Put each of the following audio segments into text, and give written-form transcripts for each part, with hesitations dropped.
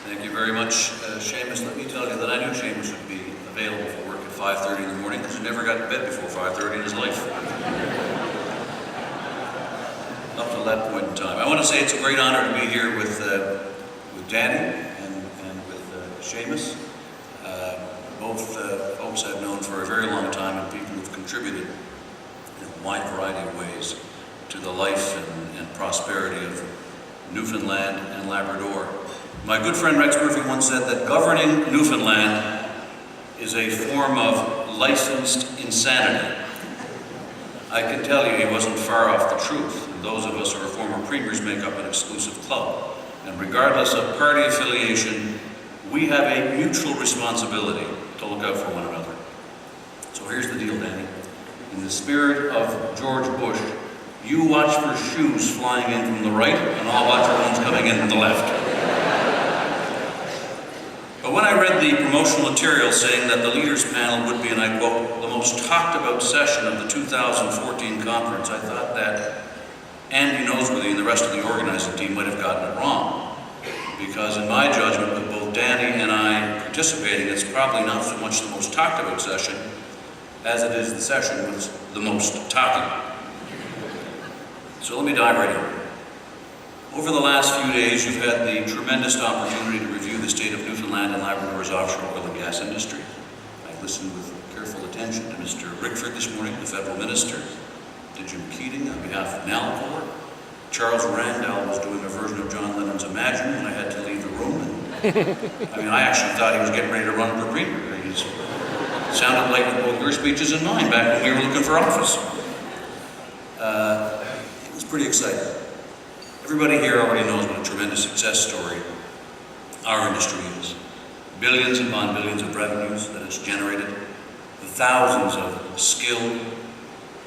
Thank you very much, Seamus. Let me tell you that I knew Seamus would be available for work at 5:30 in the morning because he never got to bed before 5:30 in his life. Up to that point in time. I want to say it's a great honor to be here with Danny and with Seamus. Both folks I've known for a very long time and people who've contributed in a wide variety of ways to the life and prosperity of Newfoundland and Labrador. My good friend Rex Murphy once said that governing Newfoundland is a form of licensed insanity. I can tell you he wasn't far off the truth, and those of us who are former premiers make up an exclusive club. And regardless of party affiliation, we have a mutual responsibility to look out for one another. So here's the deal, Danny. In the spirit of George Bush, you watch for shoes flying in from the right, and I'll watch for ones coming in from the left. But when I read the promotional material saying that the leaders panel would be, and I quote, the most talked about session of the 2014 conference, I thought that Andy Noseworthy and the rest of the organizing team might have gotten it wrong. Because in my judgment, with both Danny and I participating, it's probably not so much the most talked about session as it is the session with the most talking. So let me dive right in. Over the last few days, you've had the tremendous opportunity to review the state of Newfoundland and Labrador's offshore oil and gas industry. I listened with careful attention to Mr. Rickford this morning, the federal minister, to Jim Keating on behalf of Nalcor. Charles Randall was doing a version of John Lennon's Imagine when I had to leave the room. And, I actually thought he was getting ready to run for premier. He sounded like both your speeches and mine back when we were looking for office. It was pretty exciting. Everybody here already knows what a tremendous success story our industry is. Billions upon billions of revenues that it's generated, the thousands of skilled,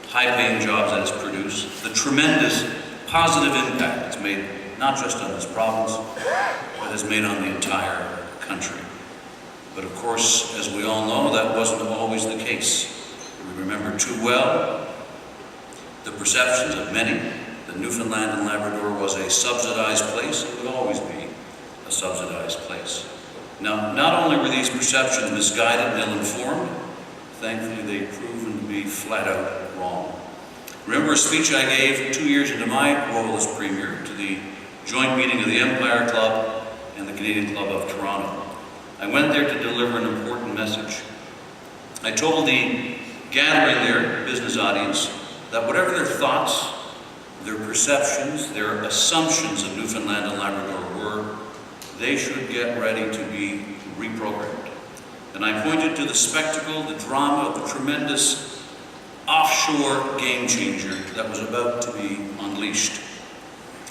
high-paying jobs that it's produced, the tremendous positive impact it's made, not just on this province, but has made on the entire country. But of course, as we all know, that wasn't always the case. We remember too well the perceptions of many that Newfoundland and Labrador was a subsidized place. It would always be a subsidized place. Now, not only were these perceptions misguided and ill-informed, thankfully they've proven to be flat out wrong. Remember a speech I gave 2 years into my role as Premier to the joint meeting of the Empire Club and the Canadian Club of Toronto. I went there to deliver an important message. I told the gathering there, business audience, that whatever their thoughts, their perceptions, their assumptions of Newfoundland and Labrador were, they should get ready to be reprogrammed. And I pointed to the spectacle, the drama of the tremendous offshore game changer that was about to be unleashed.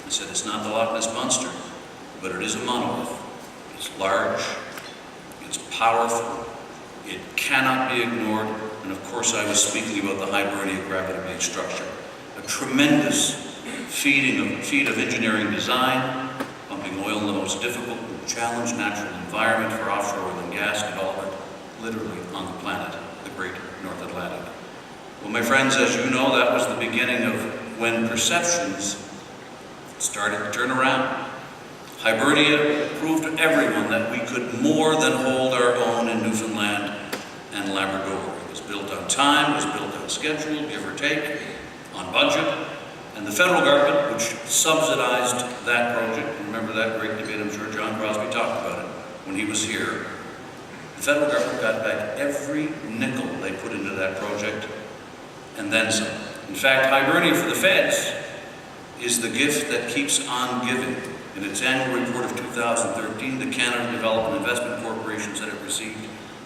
I said, it's not the Loch Ness Monster, but it is a monolith. It's large, it's powerful, it cannot be ignored, and of course I was speaking about the Hibernia gravity-based structure. A tremendous feat of engineering design, pumping oil in the most difficult and challenged natural environment for offshore oil and gas development, literally on the planet, the great North Atlantic. Well, my friends, as you know, that was the beginning of when perceptions started to turn around. Hibernia proved to everyone that we could more than hold our own in Newfoundland and Labrador. It was built on time, it was built on schedule, give or take, on budget, and the federal government, which subsidized that project, remember that great debate, I'm sure John Crosby talked about it when he was here, the federal government got back every nickel they put into that project, and then some. In fact, Hibernia for the feds is the gift that keeps on giving. In its annual report of 2013, the Canada Development Investment Corporation said it received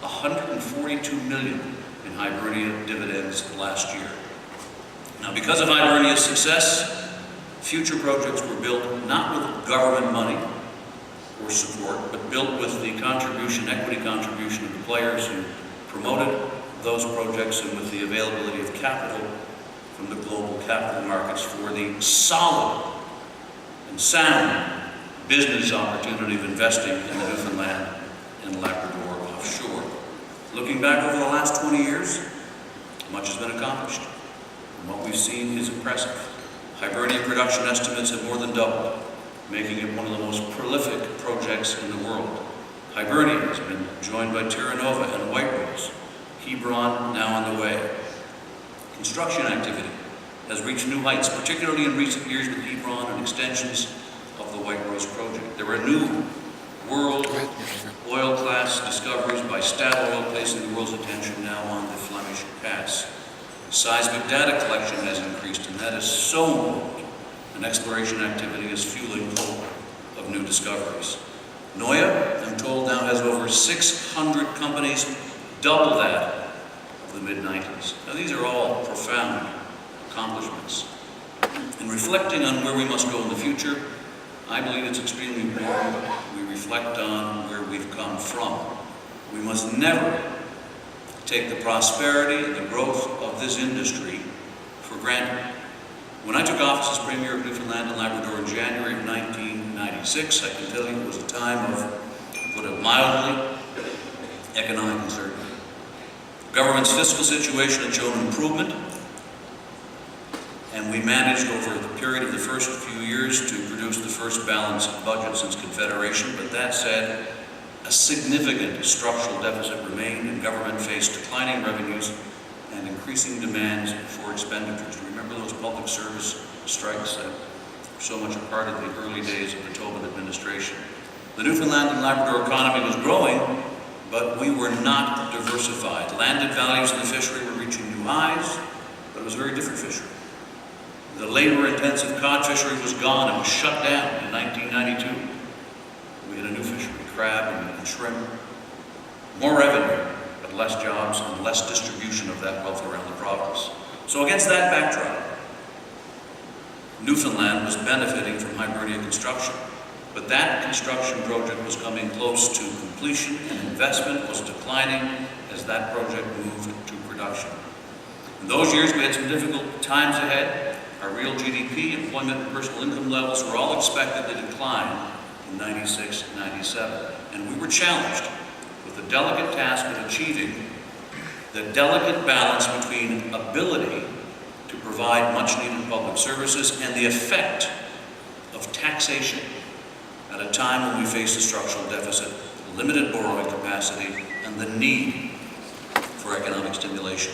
$142 million in Hibernia dividends last year. Now, because of Hibernia's success, future projects were built not with government money or support, but built with the contribution, equity contribution of the players who promoted those projects and with the availability of capital from the global capital markets for the solid and sound business opportunity of investing in the Newfoundland and Labrador offshore. Looking back over the last 20 years, much has been accomplished. And what we've seen is impressive. Hibernia production estimates have more than doubled. making it one of the most prolific projects in the world. Hibernia has been joined by Terra Nova and White Rose. Hebron now on the way. Construction activity has reached new heights, particularly in recent years with Hebron and extensions of the White Rose project. There are new world oil class discoveries by Statoil placing the world's attention now on the Flemish Pass. Seismic data collection has increased, and that is so important. And exploration activity is fueling hope of new discoveries. NOIA, I'm told, now has over 600 companies, double that of the mid-90s. Now these are all profound accomplishments. In reflecting on where we must go in the future, I believe it's extremely important we reflect on where we've come from. We must never take the prosperity and the growth of this industry for granted. When I took office as Premier of Newfoundland and Labrador in January of 1996, I can tell you it was a time of, to put it mildly, economic uncertainty. The government's fiscal situation had shown improvement, and we managed over the period of the first few years to produce the first balanced budget since Confederation. But that said, a significant structural deficit remained, and government faced declining revenues and increasing demands for expenditures. Remember those public service strikes that were so much a part of the early days of the Tobin administration? The Newfoundland and Labrador economy was growing, but we were not diversified. Landed values in the fishery were reaching new highs, but it was a very different fishery. The labor-intensive cod fishery was gone. It was shut down in 1992. We had a new fishery, crab and shrimp. More revenue, but less jobs and less distribution of that wealth around the province. So against that backdrop, Newfoundland was benefiting from Hibernia construction. But that construction project was coming close to completion, and investment was declining as that project moved to production. In those years, we had some difficult times ahead. Our real GDP, employment, and personal income levels were all expected to decline in 96, 97. And we were challenged with the delicate task of achieving the delicate balance between ability to provide much-needed public services and the effect of taxation at a time when we faced a structural deficit, limited borrowing capacity, and the need for economic stimulation.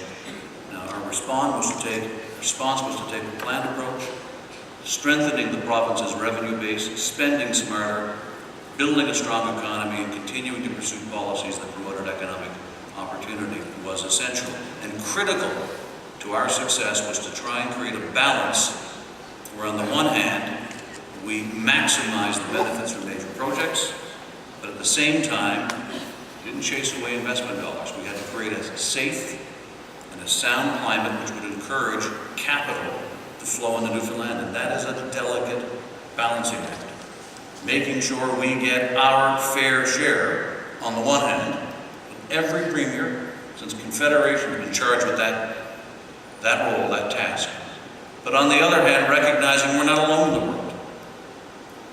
Now, our response was to take a planned approach, strengthening the province's revenue base, spending smarter, building a strong economy, and continuing to pursue policies that promoted economic opportunity was essential. And critical to our success was to try and create a balance where, on the one hand, we maximize the benefits from major projects, but at the same time, didn't chase away investment dollars. We had to create a safe and a sound climate which would encourage capital to flow into Newfoundland, and that is a delicate balancing act. Making sure we get our fair share on the one hand. Every premier since Confederation has been charged with that role, that task. But on the other hand, recognizing we're not alone in the world.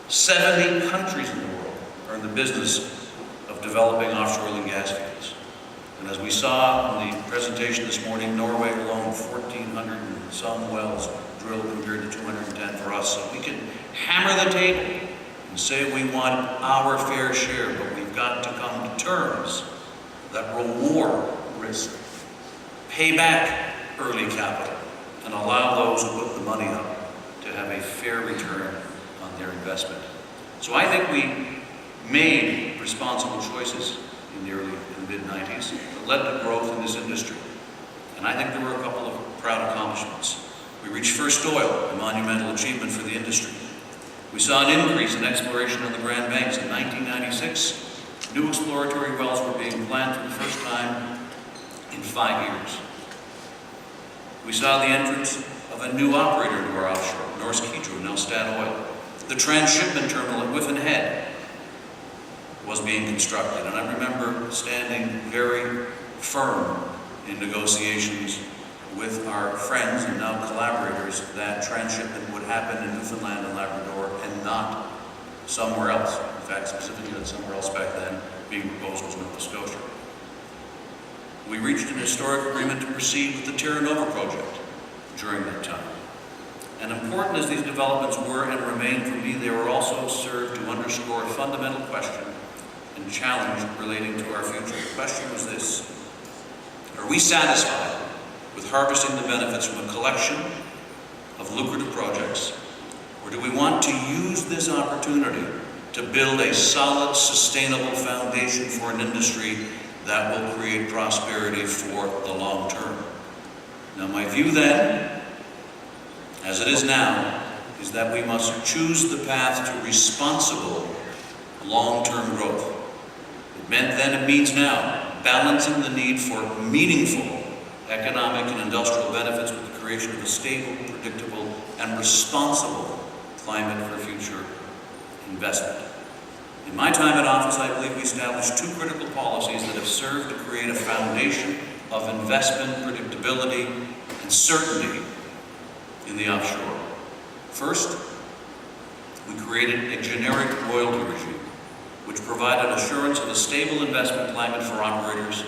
70 countries in the world are in the business of developing offshore oil and gas fields. And as we saw in the presentation this morning, Norway alone, 1,400 and some wells drilled compared to 210 for us. So we can hammer the table and say we want our fair share, but we've got to come to terms that reward risk, pay back early capital, and allow those who put the money up to have a fair return on their investment. So I think we made responsible choices in the early and mid-90s that led to growth in this industry. And I think there were a couple of proud accomplishments. We reached first oil, a monumental achievement for the industry. We saw an increase in exploration on the Grand Banks. In 1996, new exploratory wells were being planned for the first time in 5 years. We saw the entrance of a new operator to our offshore, Norsk Hydro, now Statoil. The transshipment terminal at Whiffen Head was being constructed, and I remember standing very firm in negotiations with our friends and now collaborators that transshipment would happen in Newfoundland and Labrador and not somewhere else. In fact, specifically somewhere else back then being proposed was Nova Scotia. We reached an historic agreement to proceed with the Terra Nova project during that time. And important as these developments were and remain for me, they were also served to underscore a fundamental question and challenge relating to our future. The question was this: are we satisfied with harvesting the benefits from a collection of lucrative projects, or do we want to use this opportunity to build a solid, sustainable foundation for an industry that will create prosperity for the long term? Now, my view then, as it is now, is that we must choose the path to responsible long-term growth. It meant then, it means now, balancing the need for meaningful economic and industrial benefits with the creation of a stable, predictable, and responsible climate for future investment. In my time in office, I believe we established two critical policies that have served to create a foundation of investment, predictability, and certainty in the offshore. First, we created a generic royalty regime, which provided assurance of a stable investment climate for operators,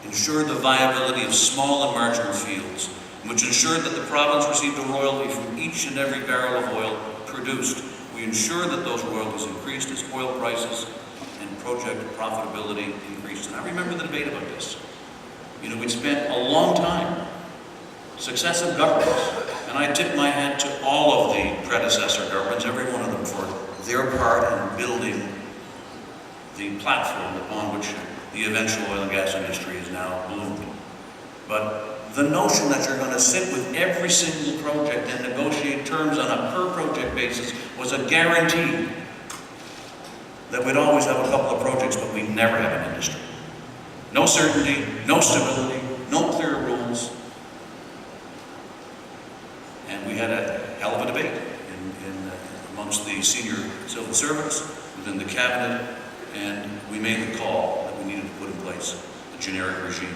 ensured the viability of small and marginal fields, and which ensured that the province received a royalty from each and every barrel of oil produced. We ensured that those royalties increased as oil prices and project profitability increased. And I remember the debate about this. You know, we'd spent a long time, successive governments, and I tip my hat to all of the predecessor governments, every one of them, for their part in building the platform upon which the eventual oil and gas industry is now bloomed. But the notion that you're going to sit with every single project and negotiate terms on a per-project basis was a guarantee that we'd always have a couple of projects, but we'd never have an industry. No certainty, no stability, no clear rules. And we had a hell of a debate amongst the senior civil servants, within the cabinet, and we made the call that we needed to put in place a generic regime.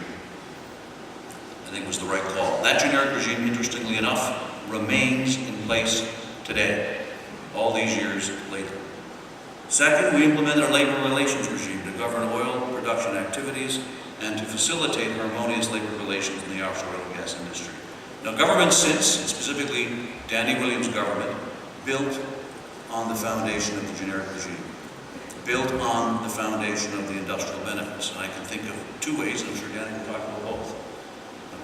I think it was the right call. That generic regime, interestingly enough, remains in place today, all these years later. Second, we implemented a labor relations regime to govern oil production activities and to facilitate harmonious labor relations in the offshore oil and gas industry. Now, government since, and specifically Danny Williams' government, built on the foundation of the generic regime, built on the foundation of the industrial benefits. And I can think of two ways, I'm sure Danny will talk about both.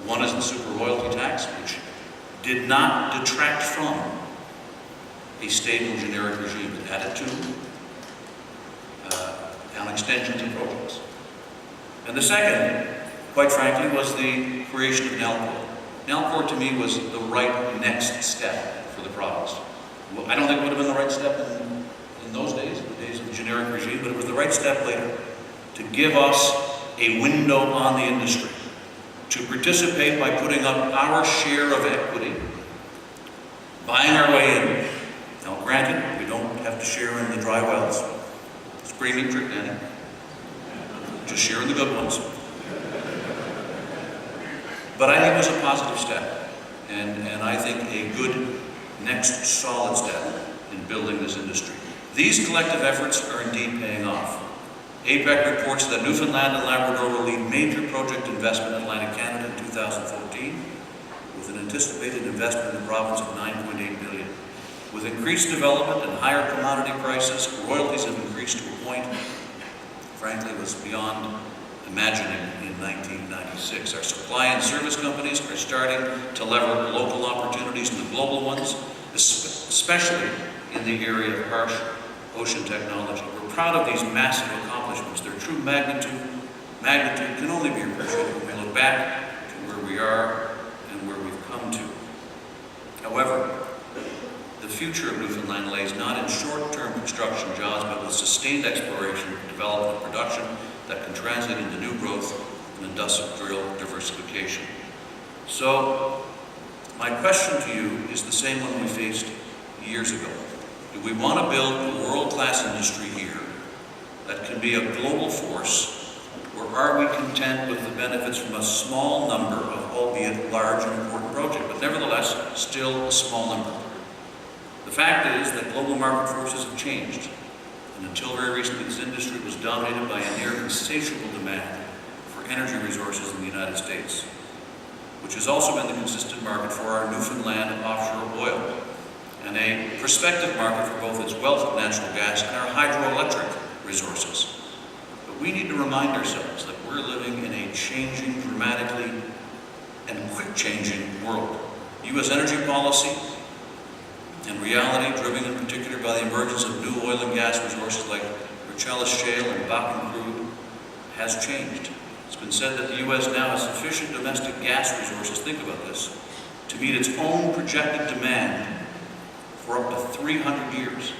One is the super royalty tax, which did not detract from a stable generic regime. It added to on extensions of projects. And the second, quite frankly, was the creation of NALCOR. NALCOR to me was the right next step for the province. Well, I don't think it would have been the right step in those days, in the days of the generic regime, but it was the right step later to give us a window on the industry, to participate by putting up our share of equity, buying our way in. Now, granted, we don't have to share in the dry wells. It's a pretty neat trick, Danny. Just share in the good ones. But I think it was a positive step, and I think a good next solid step in building this industry. These collective efforts are indeed paying off. APEC reports that Newfoundland and Labrador will lead major project investment in Atlantic Canada in 2014, with an anticipated investment in the province of $9.8 billion. With increased development and higher commodity prices, royalties have increased to a point, frankly, was beyond imagining in 1996. Our supply and service companies are starting to lever local opportunities into global ones, especially in the area of harsh ocean technology. We're proud of these massive accomplishments. Their true magnitude can only be appreciated when we look back to where we are and where we've come to. However, the future of Newfoundland lays not in short-term construction jobs, but with sustained exploration, development, and production that can translate into new growth and industrial diversification. So, my question to you is the same one we faced years ago. Do we want to build a world-class industry here that can be a global force, or are we content with the benefits from a small number of, albeit large and important projects, but nevertheless, still a small number? The fact is that global market forces have changed, and until very recently this industry was dominated by a near insatiable demand for energy resources in the United States, which has also been the consistent market for our Newfoundland offshore oil. and a prospective market for both its wealth of natural gas and our hydroelectric resources. But we need to remind ourselves that we're living in a changing, dramatically and quick-changing world. U.S. energy policy and reality, driven in particular by the emergence of new oil and gas resources like Marcellus Shale and Bakken crude, has changed. It's been said that the U.S. now has sufficient domestic gas resources, think about this, to meet its own projected demand for up to 300 years,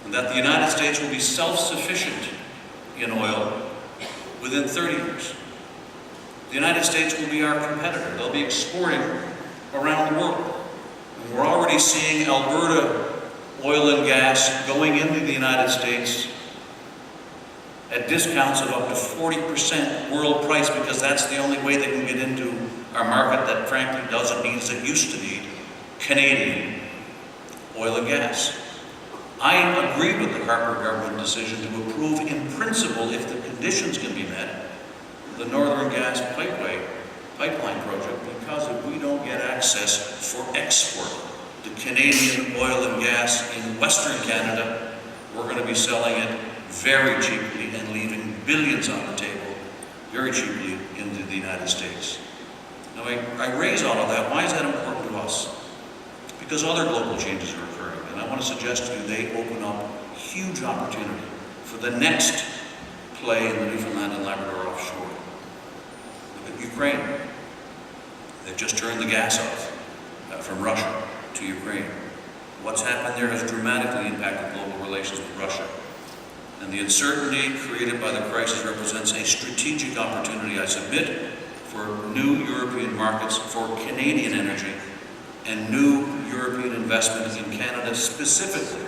and that the United States will be self-sufficient in oil within 30 years. The United States will be our competitor. They'll be exporting around the world. And we're already seeing Alberta oil and gas going into the United States at discounts of up to 40% world price, because that's the only way they can get into our market that frankly doesn't need, as it used to need, Canadian oil and gas. I agree with the Harper government decision to approve in principle, if the conditions can be met, the Northern Gas Pipeline project, because if we don't get access for export to Canadian oil and gas in Western Canada, we're going to be selling it very cheaply and leaving billions on the table very cheaply into the United States. Now, I raise all of that. Why is that important to us? Because other global changes are occurring, and I want to suggest to you they open up huge opportunity for the next play in the Newfoundland and Labrador offshore. Look at Ukraine. They've just turned the gas off from Russia to Ukraine. What's happened there has dramatically impacted global relations with Russia. And the uncertainty created by the crisis represents a strategic opportunity, I submit, for new European markets for Canadian energy and new European investment in Canada, specifically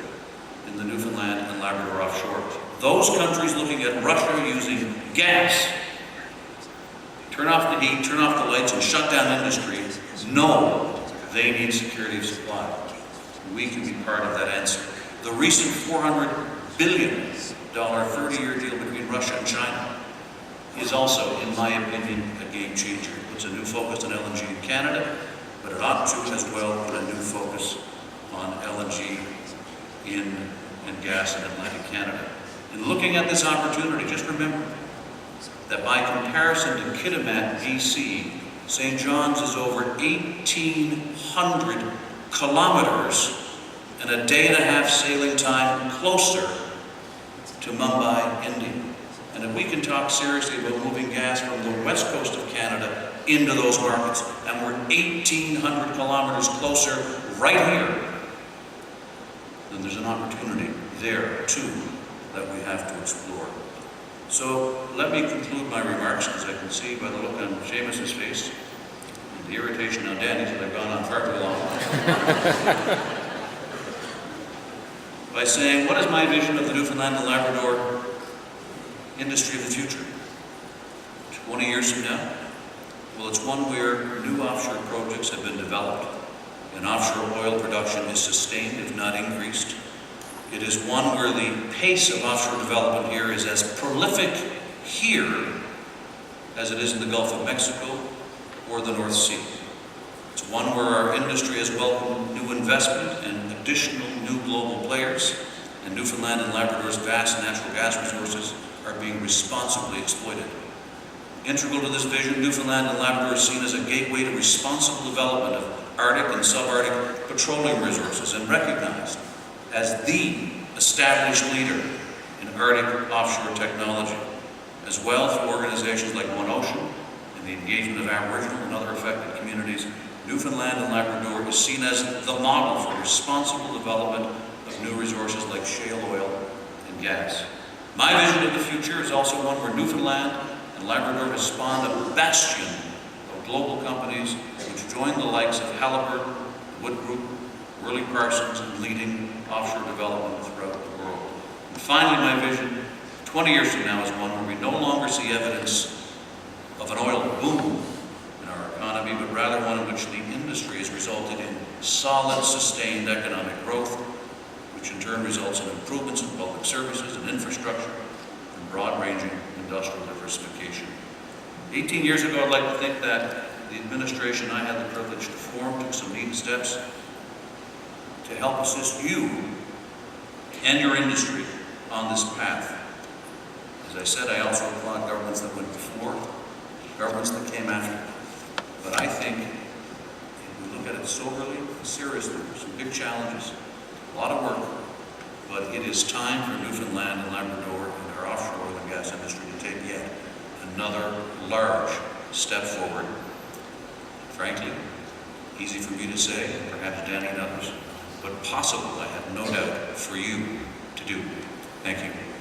in the Newfoundland and Labrador offshore. Those countries looking at Russia using gas, turn off the heat, turn off the lights, and shut down industry, know they need security of supply. We can be part of that answer. The recent $400 billion 30-year deal between Russia and China is also, in my opinion, a game changer. It puts a new focus on LNG in Canada, but it ought to as well put a new focus on LNG and gas in Atlantic Canada. In looking at this opportunity, just remember that by comparison to Kitimat, BC, St. John's is over 1,800 kilometers and a day-and-a-half sailing time closer to Mumbai, India. And if we can talk seriously about moving gas from the west coast of Canada into those markets, and we're 1,800 kilometers closer right here, then there's an opportunity there, too, that we have to explore. So let me conclude my remarks, as I can see by the look on Seamus's face, and the irritation on Danny's that I've gone on far too long, by saying, what is my vision of the Newfoundland and Labrador industry of the future? 20 years from now? Well, it's one where new offshore projects have been developed and offshore oil production is sustained, if not increased. It is one where the pace of offshore development here is as prolific here as it is in the Gulf of Mexico or the North Sea. It's one where our industry has welcomed new investment and additional new global players, and Newfoundland and Labrador's vast natural gas resources are being responsibly exploited. Integral to this vision, Newfoundland and Labrador is seen as a gateway to responsible development of Arctic and subarctic petroleum resources, and recognized as the established leader in Arctic offshore technology, as well through organizations like One Ocean and the engagement of Aboriginal and other affected communities. Newfoundland and Labrador is seen as the model for responsible development of new resources like shale oil and gas. My vision of the future is also one where Newfoundland and Labrador has spawned a bastion of global companies which join the likes of Halliburton, Wood Group, Worley Parsons, and leading offshore development throughout the world. And finally, my vision 20 years from now is one where we no longer see evidence of an oil boom in our economy, but rather one in which the industry has resulted in solid, sustained economic growth, which in turn results in improvements in public services and infrastructure and broad-ranging industrial diversification. 18 years ago, I'd like to think that the administration I had the privilege to form took some neat steps to help assist you and your industry on this path. As I said, I also applaud governments that went before, governments that came after. But I think if we look at it soberly and seriously, some big challenges, a lot of work, but it is time for Newfoundland and Labrador and our offshore oil and gas industry to take yet another large step forward. Frankly, easy for me to say, perhaps Danny and others, but possible, I have no doubt, for you to do. Thank you.